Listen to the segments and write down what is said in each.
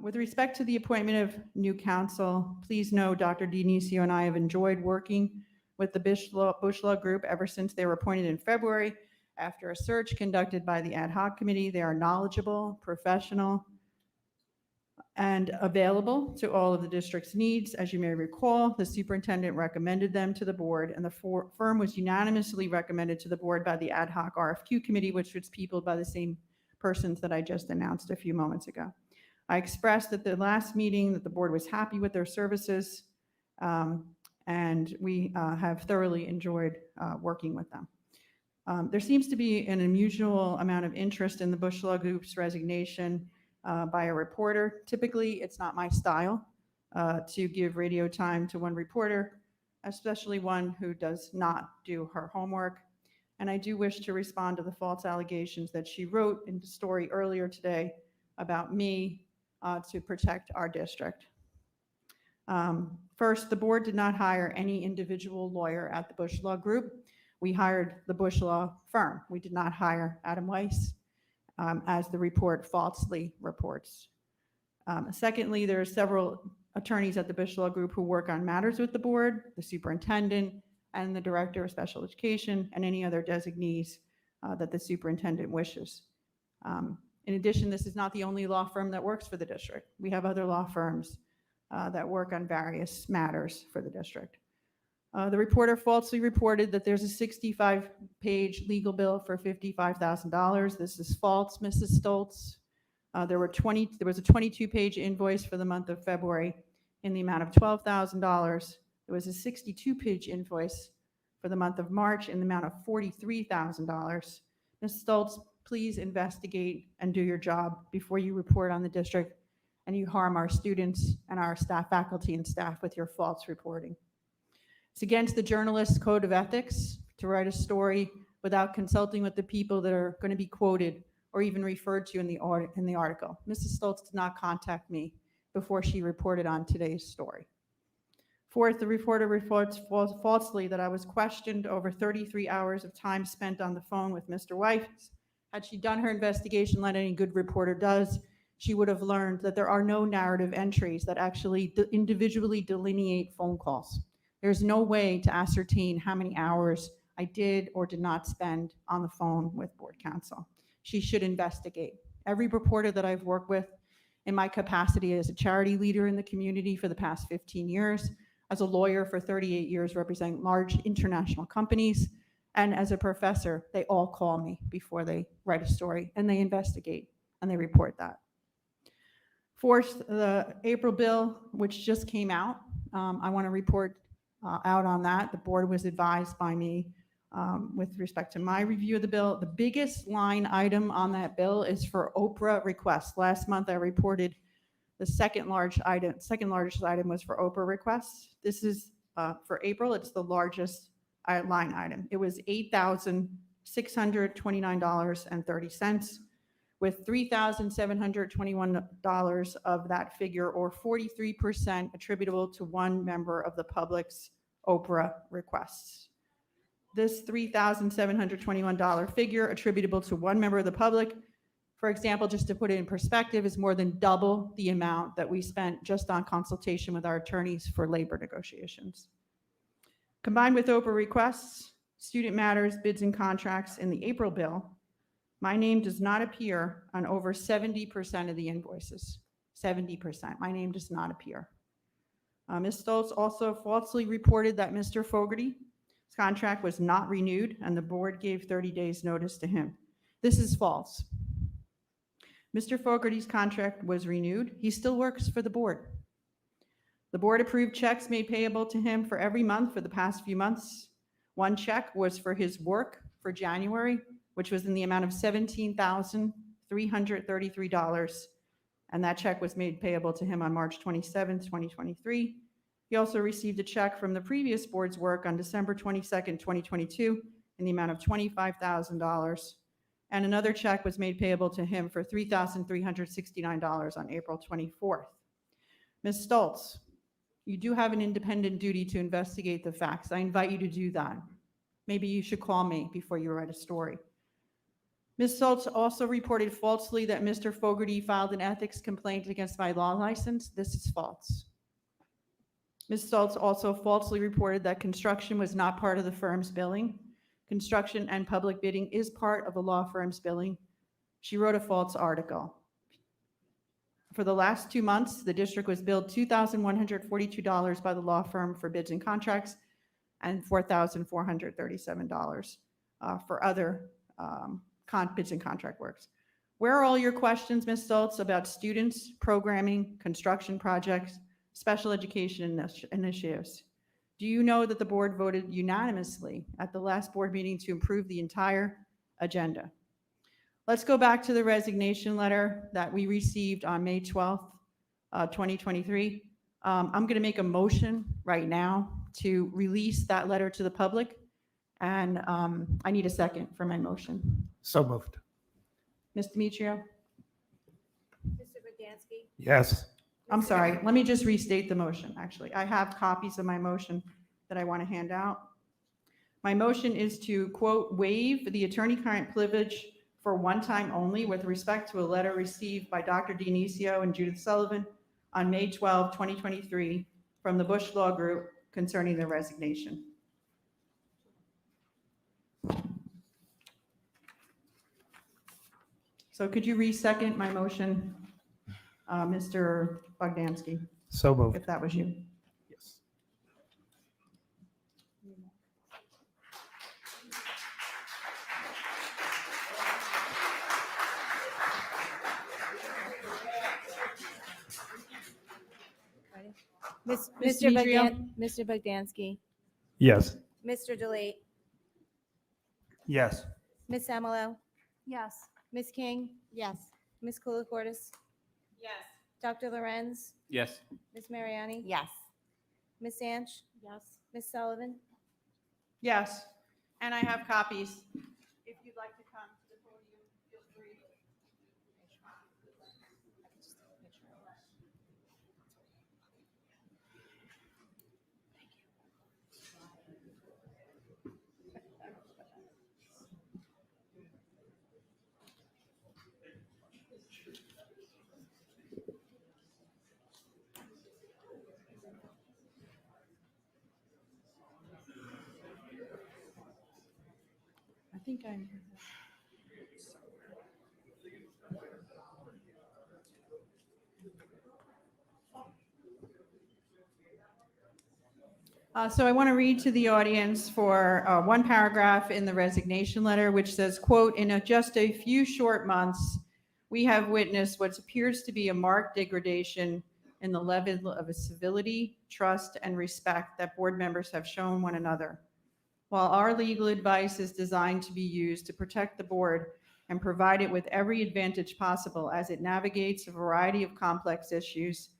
With respect to the appointment of new counsel, please know Dr. Dionisio and I have enjoyed working with the Bush Law Group ever since they were appointed in February. After a search conducted by the ad hoc committee, they are knowledgeable, professional, and available to all of the district's needs. As you may recall, the superintendent recommended them to the board, and the firm was unanimously recommended to the board by the ad hoc RFQ committee, which was peopled by the same persons that I just announced a few moments ago. I expressed at the last meeting that the board was happy with their services, and we have thoroughly enjoyed working with them. There seems to be an unusual amount of interest in the Bush Law Group's resignation by a reporter. Typically, it's not my style to give radio time to one reporter, especially one who does not do her homework. And I do wish to respond to the false allegations that she wrote in the story earlier today about me to protect our district. First, the board did not hire any individual lawyer at the Bush Law Group. We hired the Bush Law firm. We did not hire Adam Weiss, as the report falsely reports. Secondly, there are several attorneys at the Bush Law Group who work on matters with the board, the superintendent, and the director of special education, and any other designees that the superintendent wishes. In addition, this is not the only law firm that works for the district. We have other law firms that work on various matters for the district. The reporter falsely reported that there's a 65-page legal bill for $55,000. This is false, Mrs. Stoltz. There was a 22-page invoice for the month of February in the amount of $12,000. There was a 62-page invoice for the month of March in the amount of $43,000. Ms. Stoltz, please investigate and do your job before you report on the district and you harm our students and our staff, faculty, and staff with your false reporting. It's against the journalist's code of ethics to write a story without consulting with the people that are going to be quoted or even referred to in the article. Mrs. Stoltz did not contact me before she reported on today's story. Fourth, the reporter reports falsely that I was questioned over 33 hours of time spent on the phone with Mr. Weiss. Had she done her investigation like any good reporter does, she would have learned that there are no narrative entries that actually individually delineate phone calls. There's no way to ascertain how many hours I did or did not spend on the phone with board counsel. She should investigate. Every reporter that I've worked with in my capacity as a charity leader in the community for the past 15 years, as a lawyer for 38 years representing large international companies, and as a professor, they all call me before they write a story, and they investigate, and they report that. Fourth, the April bill, which just came out, I want to report out on that. The board was advised by me with respect to my review of the bill. The biggest line item on that bill is for Oprah requests. Last month I reported the second largest item was for Oprah requests. This is for April, it's the largest line item. It was $8,629.30, with $3,721 of that figure, or 43%, attributable to one member of the public's Oprah requests. This $3,721 figure attributable to one member of the public, for example, just to put it in perspective, is more than double the amount that we spent just on consultation with our attorneys for labor negotiations. Combined with Oprah requests, student matters, bids, and contracts in the April bill, my name does not appear on over 70% of the invoices. 70%. My name does not appear. Ms. Stoltz also falsely reported that Mr. Fogarty's contract was not renewed, and the board gave 30 days notice to him. This is false. Mr. Fogarty's contract was renewed. He still works for the board. The board approved checks made payable to him for every month for the past few months. One check was for his work for January, which was in the amount of $17,333, and that check was made payable to him on March 27, 2023. He also received a check from the previous board's work on December 22nd, 2022, in the amount of $25,000, and another check was made payable to him for $3,369 on April 24th. Ms. Stoltz, you do have an independent duty to investigate the facts. I invite you to do that. Maybe you should call me before you write a story. Ms. Stoltz also reported falsely that Mr. Fogarty filed an ethics complaint against my law license. This is false. Ms. Stoltz also falsely reported that construction was not part of the firm's billing. Construction and public bidding is part of the law firm's billing. She wrote a false article. For the last 2 months, the district was billed $2,142 by the law firm for bids and contracts and $4,437 for other bids and contract works. Where are all your questions, Ms. Stoltz, about students, programming, construction projects, special education initiatives? Do you know that the board voted unanimously at the last board meeting to improve the entire agenda? Let's go back to the resignation letter that we received on May 12th, 2023. I'm going to make a motion right now to release that letter to the public, and I need a second for my motion. So moved. Ms. Demetrio? Mr. Bogdansky? Yes. I'm sorry, let me just restate the motion, actually. I have copies of my motion that I want to hand out. My motion is to, quote, waive the attorney-client privilege for one time only with respect to a letter received by Dr. Dionisio and Judy Sullivan on May 12, 2023 from the Bush Law Group concerning their resignation. So could you re-second my motion, Mr. Bogdansky, So moved. if that was you? Yes. Ms. Mr. Bogdansky, Yes. Mr. DeLate, Yes. Ms. Amalo, Yes. Ms. King, Yes. Ms. Colacortis, Yes. Dr. Lorenz, Yes. Ms. Mariani, Yes. Ms. Sanch, Yes. Ms. Sullivan. Yes, and I have copies. If you'd like to come to the podium, feel free. I think I'm. So I want to read to the audience for one paragraph in the resignation letter, which says, quote, in just a few short months, we have witnessed what appears to be a marked degradation in the level of civility, trust, and respect that board members have shown one another. While our legal advice is designed to be used to protect the board and provide it with every advantage possible as it navigates a variety of complex issues,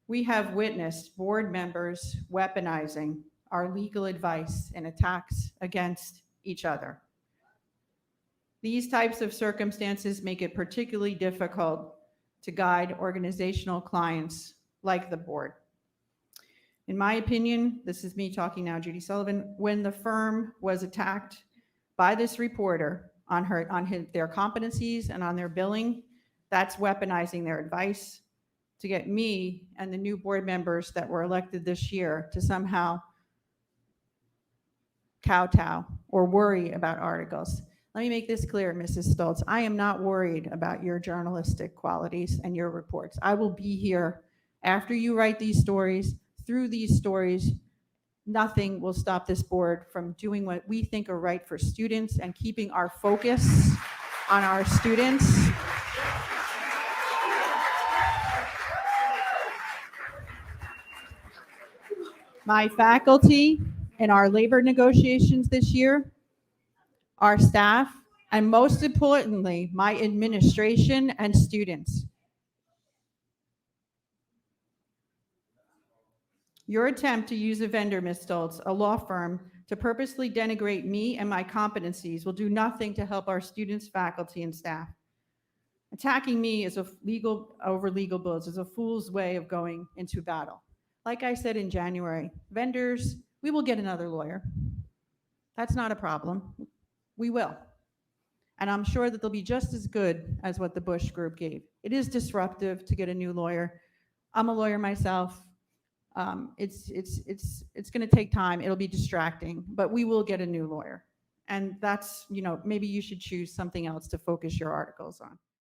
we have witnessed board members weaponizing our legal advice in attacks against each other. These types of circumstances make it particularly difficult to guide organizational clients like the board. In my opinion, this is me talking now, Judy Sullivan, when the firm was attacked by this reporter on their competencies and on their billing, that's weaponizing their advice to get me and the new board members that were elected this year to somehow kowtow or worry about articles. Let me make this clear, Mrs. Stoltz. I am not worried about your journalistic qualities and your reports. I will be here after you write these stories, through these stories. Nothing will stop this board from doing what we think are right for students and keeping our focus on our students. My faculty in our labor negotiations this year, our staff, and most importantly, my administration and students. Your attempt to use a vendor, Ms. Stoltz, a law firm, to purposely denigrate me and my competencies will do nothing to help our students, faculty, and staff. Attacking me is over legal bills is a fool's way of going into battle. Like I said in January, vendors, we will get another lawyer. That's not a problem. We will. And I'm sure that they'll be just as good as what the Bush group gave. It is disruptive to get a new lawyer. I'm a lawyer myself. It's going to take time. It'll be distracting, but we will get a new lawyer. And that's, maybe you should choose something else to focus your articles on.